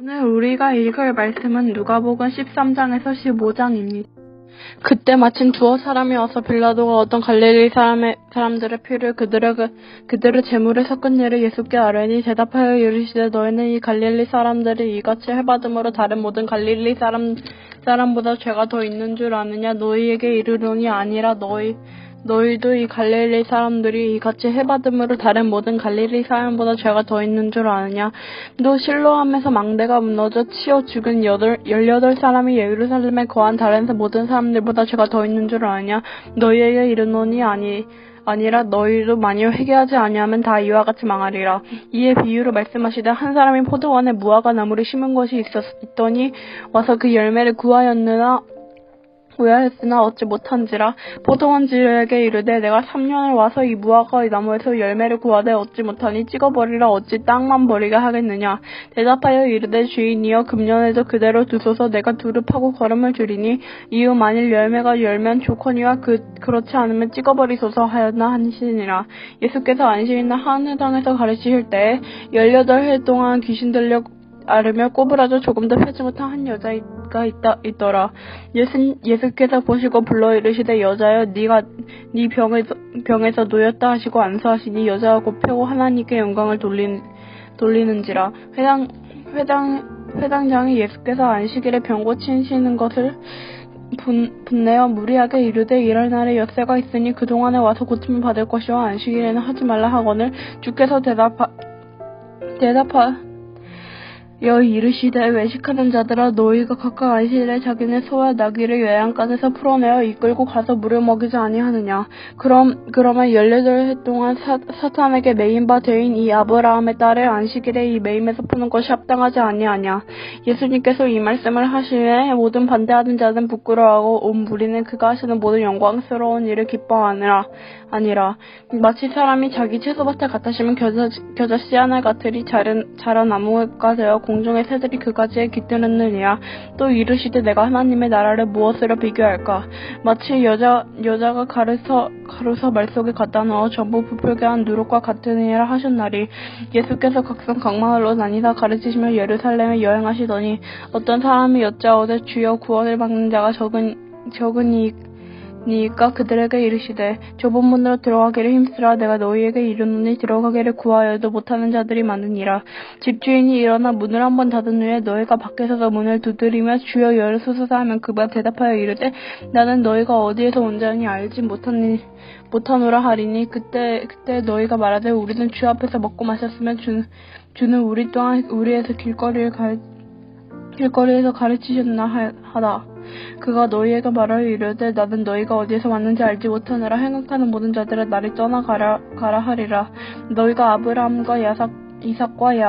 오늘 우리가 읽을 말씀은 누가복음 13장에서 15장입니다. 그때 마침 두어 사람이 와서 빌라도가 어떤 갈릴리 사람들의 피를 그들의 제물에 섞은 일을 예수께 아뢰니 대답하여 이르시되 너희는 이 갈릴리 사람들이 이같이 해받음으로 다른 모든 갈릴리 사람보다 죄가 더 있는 줄 아느냐. 너희에게 이르노니 아니라 너희도 이 갈릴리 사람들이 이같이 해받음으로 다른 모든 갈릴리 사람보다 죄가 더 있는 줄 아느냐. 또 실로암에서 망대가 무너져 치어 죽은 18사람이 예루살렘에 거한 다른 모든 사람들보다 죄가 더 있는 줄 아느냐. 너희에게 이르노니 아니라 너희도 만일 회개하지 아니하면 다 이와 같이 망하리라. 이에 비유로 말씀하시되 한 사람이 포도원에 무화과 나무를 심은 것이 있더니 와서 그 열매를 구하였으나 어찌 못한지라. 포도원주에게 이르되 내가 3년을 와서 이 무화과 나무에서 열매를 구하되 얻지 못하니 찍어버리라. 어찌 땅만 버리게 하겠느냐. 대답하여 이르되 주인이여 금년에도 그대로 두소서. 내가 두루 파고 거름을 주리니 이후 만일 열매가 열면 좋거니와 그렇지 않으면 찍어버리소서 하였나 하시니라. 예수께서 안식일날 한회당에서 가르치실 때에 18해 동안 귀신 들려 앓으며 꼬부라져 조금도 펴지 못한 한 여자가 있더라. 예수께서 보시고 불러 이르시되 여자여 네가 네 병에서 놓였다 하시고 안수하시니 여자가 곧 펴고 하나님께 영광을 돌리는지라. 회당장이 예수께서 안식일에 병 고치시는 것을 분내어 무리하게 이르되 이럴 날에 엿새가 있으니 그동안에 와서 고침을 받을 것이와 안식일에는 하지 말라 하거늘 주께서 이르시되 외식하는 자들아 너희가 각각 안식일에 자기네 소와 나귀를 외양간에서 풀어내어 이끌고 가서 물을 먹이지 아니하느냐. 그러면 18해 동안 사탄에게 매인 바 되인 이 아브라함의 딸을 안식일에 이 매임에서 푸는 것이 합당하지 아니하냐. 예수님께서 이 말씀을 하시매 모든 반대하는 자는 부끄러워하고 온 무리는 그가 하시는 모든 영광스러운 일을 기뻐하느라 아니라. 마치 사람이 자기 채소밭에 갖다시면 겨자 씨 하나 같으리 자란 나무가 되어 공중의 새들이 그 가지에 깃드느니라. 또 이르시되 내가 하나님의 나라를 무엇으로 비교할까. 마치 여자가 가루서 말 속에 갖다 넣어 전부 부풀게 한 누룩과 같으니라 하셨나리. 예수께서 각성 각마을로 다니다 가르치시며 예루살렘에 여행하시더니 어떤 사람이 여짜오되 주여 구원을 받는 자가 적으니까 그들에게 이르시되 좁은 문으로 들어가기를 힘쓰라. 내가 너희에게 이르노니 들어가기를 구하여도 못하는 자들이 많으니라. 집주인이 일어나 문을 한번 닫은 후에 너희가 밖에 서서 문을 두드리며 주여 열으소서 하면 그가 대답하여 이르되 나는 너희가 어디에서 온 자니 알지 못하노라 하리니 그때 너희가 말하되 우리는 주 앞에서 먹고 마셨으며 주는 우리 또한 우리에서 길거리에서 가르치셨나 하다. 그가 너희에게 말하여 이르되 나는 너희가 어디에서 왔는지 알지 못하느라 행악하는 모든 자들아 나를 떠나가라 하리라. 너희가 아브라함과 이삭과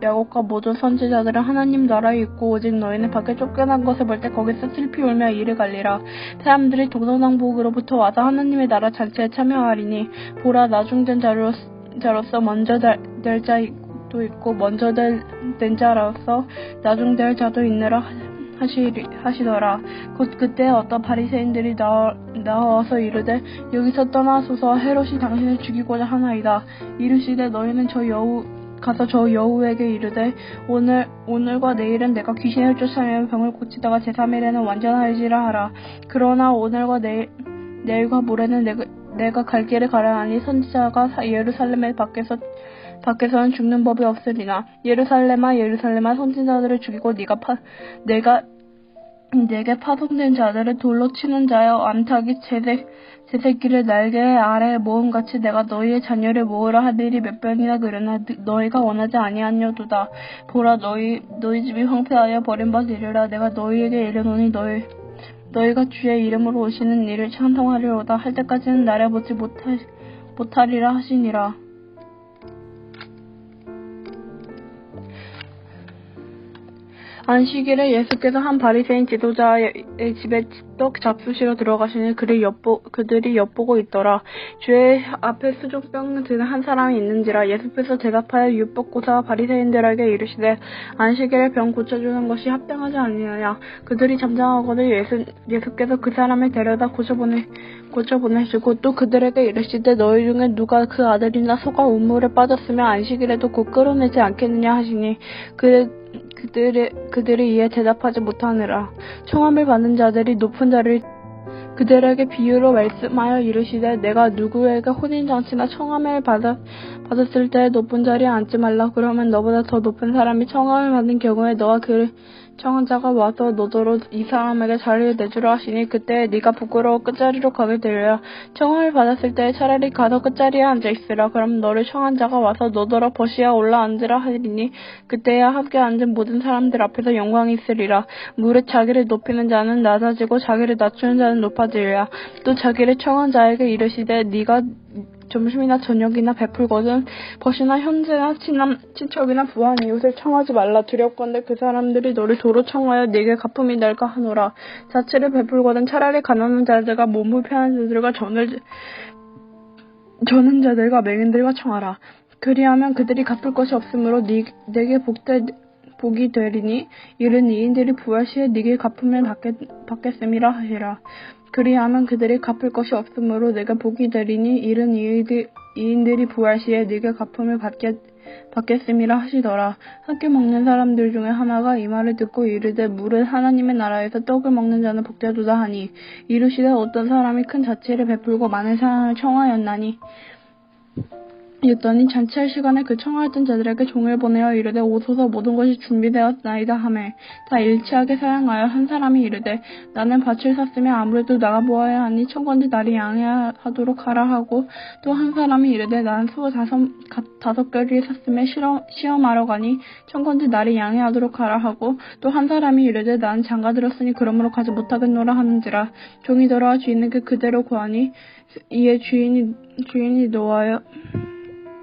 야곱과 모든 선지자들은 하나님 나라에 있고 오직 너희는 밖에 쫓겨난 것을 볼 때 거기서 슬피 울며 이를 갈리라. 사람들이 동서남북으로부터 와서 하나님의 나라 잔치에 참여하리니 보라 나중된 자로서 먼저 될 자도 있고 먼저 된 자로서 나중될 자도 있느라 하시더라. 곧 그때 어떤 바리새인들이 나와서 이르되 여기서 떠나소서 헤롯이 당신을 죽이고자 하나이다. 이르시되 너희는 가서 저 여우에게 이르되 오늘과 내일은 내가 귀신을 쫓아내며 병을 고치다가 제3일에는 완전하리라 하라. 그러나 오늘과 내일과 모레는 내가 갈 길을 가라 하니 선지자가 예루살렘 밖에서는 죽는 법이 없으리나. 예루살렘아 선지자들을 죽이고 내게 파송된 자들을 돌로 치는 자여 암탉이 제 새끼를 날개 아래 모음같이 내가 너희의 자녀를 모으라 하늘이 몇 번이나 그러나 너희가 원하지 아니하뇨도다. 보라 너희 집이 황폐하여 버림받으리라. 내가 너희에게 이르노니 너희가 주의 이름으로 오시는 이를 찬송하리로다 할 때까지는 나를 보지 못하리라 하시니라. 안식일에 예수께서 한 바리새인 지도자의 집에 떡 잡수시러 들어가시니 그들이 엿보고 있더라. 주의 앞에 수족병 드는 한 사람이 있는지라. 예수께서 대답하여 율법고사 바리새인들에게 이르시되 안식일에 병 고쳐주는 것이 합당하지 아니하냐. 그들이 잠잠하거늘 예수께서 그 사람을 데려다 고쳐보내시고 또 그들에게 이르시되 너희 중에 누가 그 아들이나 소가 우물에 빠졌으며 안식일에도 곧 끌어내지 않겠느냐 하시니 그들이 이에 대답하지 못하느라. 청함을 받는 자들이 높은 자리를 그들에게 비유로 말씀하여 이르시되 내가 누구에게 혼인잔치나 청함을 받았을 때 높은 자리에 앉지 말라. 그러면 너보다 더 높은 사람이 청함을 받는 경우에 너와 그 청한 자가 와서 너더러 이 사람에게 자리를 내주라 하시니 그때 네가 부끄러워 끝자리로 가게 되리라. 청함을 받았을 때 차라리 가서 끝자리에 앉아 있으라. 그럼 너를 청한 자가 와서 너더러 버시에 올라 앉으라 하리니 그때야 함께 앉은 모든 사람들 앞에서 영광이 있으리라. 무릇 자기를 높이는 자는 낮아지고 자기를 낮추는 자는 높아지리라. 또 자기를 청한 자에게 이르시되 네가 점심이나 저녁이나 베풀거든 벗이나 형제나 친척이나 부한 이웃을 청하지 말라. 두렵건대 그 사람들이 너를 도로 청하여 네게 갚음이 될까 하노라. 자치를 베풀거든 차라리 가난한 자들과 몸 불편한 자들과 저는 자들과 맹인들과 청하라. 그리하면 그들이 갚을 것이 없으므로 네게 복이 되리니 이른 이인들이 부활 시에 네게 갚음을 받겠음이라 하시라. 그리하면 그들이 갚을 것이 없으므로 내가 복이 되리니 이른 이인들이 부활 시에 네게 갚음을 받겠음이라 하시더라. 함께 먹는 사람들 중에 하나가 이 말을 듣고 이르되 무릇 하나님의 나라에서 떡을 먹는 자는 복되도다 하니 이르시되 어떤 사람이 큰 자치를 베풀고 많은 사람을 청하였나니 였더니 잔치할 시간에 그 청하였던 자들에게 종을 보내어 이르되 오소서 모든 것이 준비되었나이다 하매 다 일치하게 사양하여 한 사람이 이르되 나는 밭을 샀으며 아무래도 나가보아야 하니 청건대 날이 양해하도록 하라 하고 또 한 사람이 이르되 나는 소 다섯 개를 샀으며 시험하러 가니 청건대 날이 양해하도록 하라 하고 또 한 사람이 이르되 나는 장가 들었으니 그러므로 가지 못하겠노라 하는지라. 종이 돌아와 주인에게 그대로 고하니 이에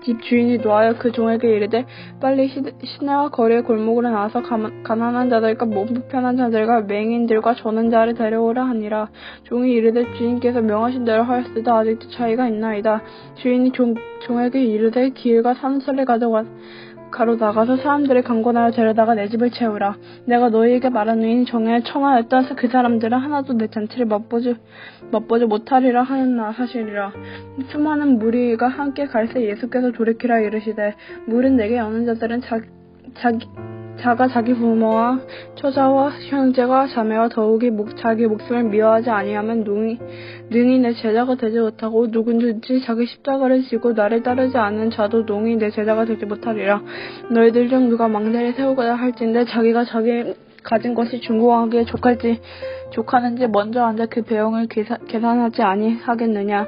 집 주인이 노하여 그 종에게 이르되 빨리 시내와 거리의 골목으로 나와서 가난한 자들과 몸 불편한 자들과 맹인들과 저는 자를 데려오라 하니라. 종이 이르되 주인께서 명하신 대로 하였으되 아직도 차이가 있나이다. 주인이 종에게 이르되 길과 산소를 가로 나가서 사람들을 강권하여 데려다가 내 집을 채우라. 내가 너희에게 말하노니 정에 청하였던 그 사람들은 하나도 내 잔치를 맛보지 못하리라 하는 사실이라. 수많은 무리가 함께 갈새 예수께서 돌이키라 이르시되 물은 내게 여는 자들은 자가 자기 부모와 처자와 형제와 자매와 더욱이 자기 목숨을 미워하지 아니하면 능히 내 제자가 되지 못하고 누구든지 자기 십자가를 지고 나를 따르지 않는 자도 능히 내 제자가 되지 못하리라. 너희들 중 누가 망대를 세우고자 할진대 자기가 자기 가진 것이 중고하기에 족하는지 먼저 앉아 그 배영을 계산하지 아니하겠느냐.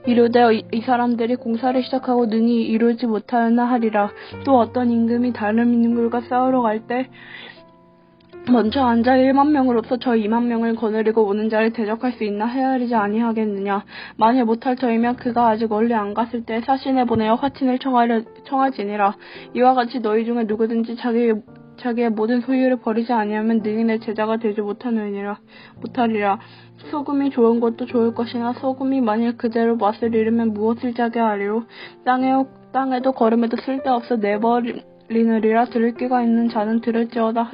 이르되 이 사람들이 공사를 시작하고 능히 이루지 못하였나 하리라. 또 어떤 임금이 다른 임금과 싸우러 갈 때 먼저 앉아 1만 명으로서 저 2만 명을 거느리고 오는 자를 대적할 수 있나 헤아리지 아니하겠느냐. 만일 못할 터이면 그가 아직 멀리 안 갔을 때 사신에 보내어 화친을 청할지니라. 이와 같이 너희 중에 누구든지 자기의 모든 소유를 버리지 아니하면 능히 내 제자가 되지 못하리라. 소금이 좋은 것도 좋을 것이나 소금이 만일 그대로 맛을 잃으면 무엇을 짜게 하리요. 땅에도 걸음에도 쓸데없어 내버리느니라. 들을 귀가 있는 자는 들을지어다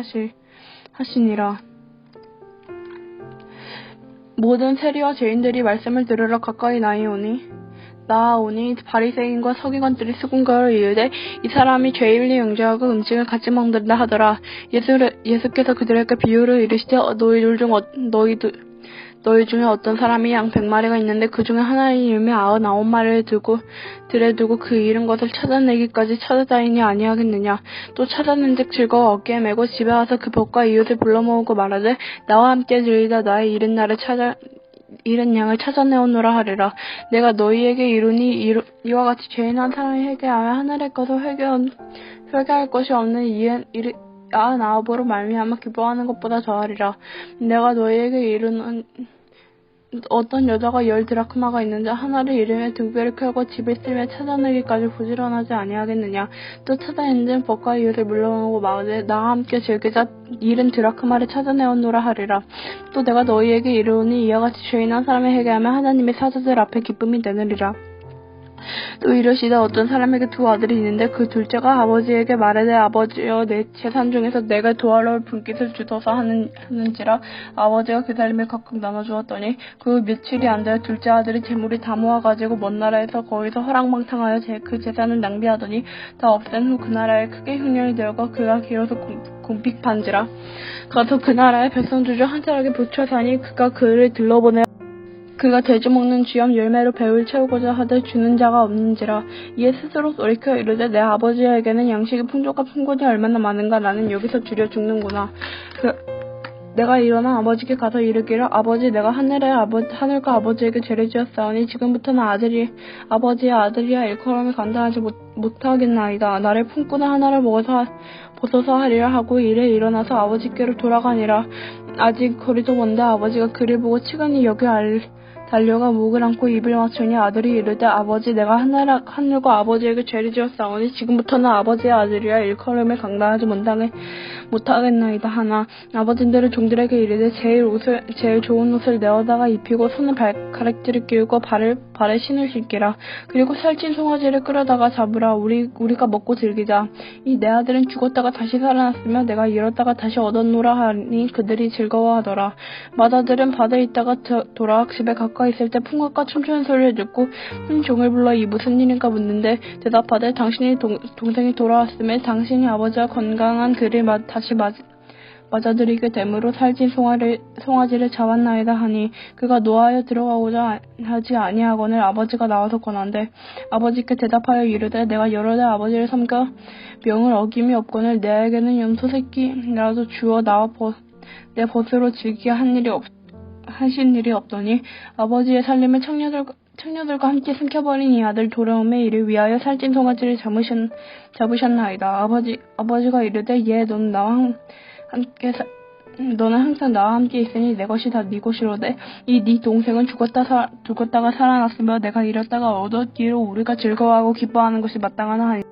하시니라. 모든 세리와 죄인들이 말씀을 들으러 가까이 나아오니 바리새인과 서기관들이 수군거를 이르되 이 사람이 죄인을 영접하고 음식을 같이 먹는다 하더라. 예수께서 그들에게 비유를 이르시되 너희 중에 어떤 사람이 양 100마리가 있는데 그 중에 하나를 잃으면 99마리를 들에 두고 그 잃은 것을 찾아내기까지 찾아다니니 아니하겠느냐. 또 찾아낸즉 즐거워 어깨에 메고 집에 와서 그 벗과 이웃을 불러 모으고 말하되 나와 함께 즐기다 나의 잃은 양을 찾아내오노라 하리라. 내가 너희에게 이르니 이와 같이 죄인 한 사람이 회개하여 하늘에 꺼서 회개할 것이 없는 99으로 말미암아 기뻐하는 것보다 더하리라. 내가 너희에게 이르는 어떤 여자가 10드라크마가 있는데 하나를 잃으면 2배를 켜고 집을 쓸며 찾아내기까지 부지런하지 아니하겠느냐. 또 찾아있는 벗과 이웃을 물러오고 말하되 나와 함께 즐기자 잃은 드라크마를 찾아내었노라 하리라. 또 내가 너희에게 이르노니 이와 같이 죄인 한 사람이 회개하면 하나님의 사자들 앞에 기쁨이 되느니라. 또 이르시되 어떤 사람에게 두 아들이 있는데 그 둘째가 아버지에게 말하되 아버지여 내 재산 중에서 내가 도와러 올 분깃을 주소서 하는지라 아버지가 그 살림을 각각 나눠주었더니 그 며칠이 안 되어 둘째 아들이 재물이 다 모아가지고 먼 나라에서 거기서 허랑방탕하여 그 재산을 낭비하더니 다 없앤 후 그 나라에 크게 흉년이 되었고 그가 길어서 궁핍한지라 가서 그 나라의 백성 중에 한 사람에게 부처사니 그가 그를 들러보내 그가 돼지 먹는 쥐염 열매로 배를 채우고자 하되 주는 자가 없는지라 이에 스스로 돌이켜 이르되 내 아버지에게는 양식의 풍족과 풍권이 얼마나 많은가 나는 여기서 주려 죽는구나. 내가 일어나 아버지께 가서 이르기를 아버지 내가 하늘과 아버지에게 죄를 지었사오니 지금부터는 아버지의 아들이야 일컬음을 감당하지 못하겠나이다. 나를 품꾼의 하나를 벗어서 하리라 하고 이래 일어나서 아버지께로 돌아가니라. 아직 거리도 먼데 아버지가 그를 보고 치근히 여기 달려가 목을 안고 입을 맞추니 아들이 이르되 아버지 내가 하늘과 아버지에게 죄를 지었사오니 지금부터는 아버지의 아들이야 일컬음을 감당하지 못하겠나이다 하나 아버지들은 종들에게 이르되 제일 좋은 옷을 내어다가 입히고 손에 발가락질을 끼우고 발에 신을 신기라. 그리고 살찐 송아지를 끌어다가 잡으라. 우리가 먹고 즐기자. 이 내 아들은 죽었다가 다시 살아났으며 내가 잃었다가 다시 얻었노라 하니 그들이 즐거워하더라. 맏아들은 밭에 있다가 돌아와 집에 가까이 있을 때 풍악과 춤추는 소리를 듣고 한 종을 불러 이 무슨 일인가 묻는데 대답하되 당신의 동생이 돌아왔음에 당신이 아버지와 건강한 그를 다시 맞아들이게 되므로 살찐 송아지를 잡았나이다 하니 그가 노하여 들어가고자 하지 아니하거늘 아버지가 나와서 권한대 아버지께 대답하여 이르되 내가 여러 대 아버지를 섬겨 명을 어김이 없거늘 내에게는 염소새끼라도 주어 나와 내 벗으로 즐기게 하신 일이 없더니 아버지의 살림을 청녀들과 함께 삼켜버린 이 아들 돌아옴에 이를 위하여 살찐 송아지를 잡으셨나이다. 아버지가 이르되 너는 항상 나와 함께 있으니 내 것이 다 네 것이로되 이 네 동생은 죽었다가 살아났으며 내가 잃었다가 얻었기로 우리가 즐거워하고 기뻐하는 것이 마땅하나 하니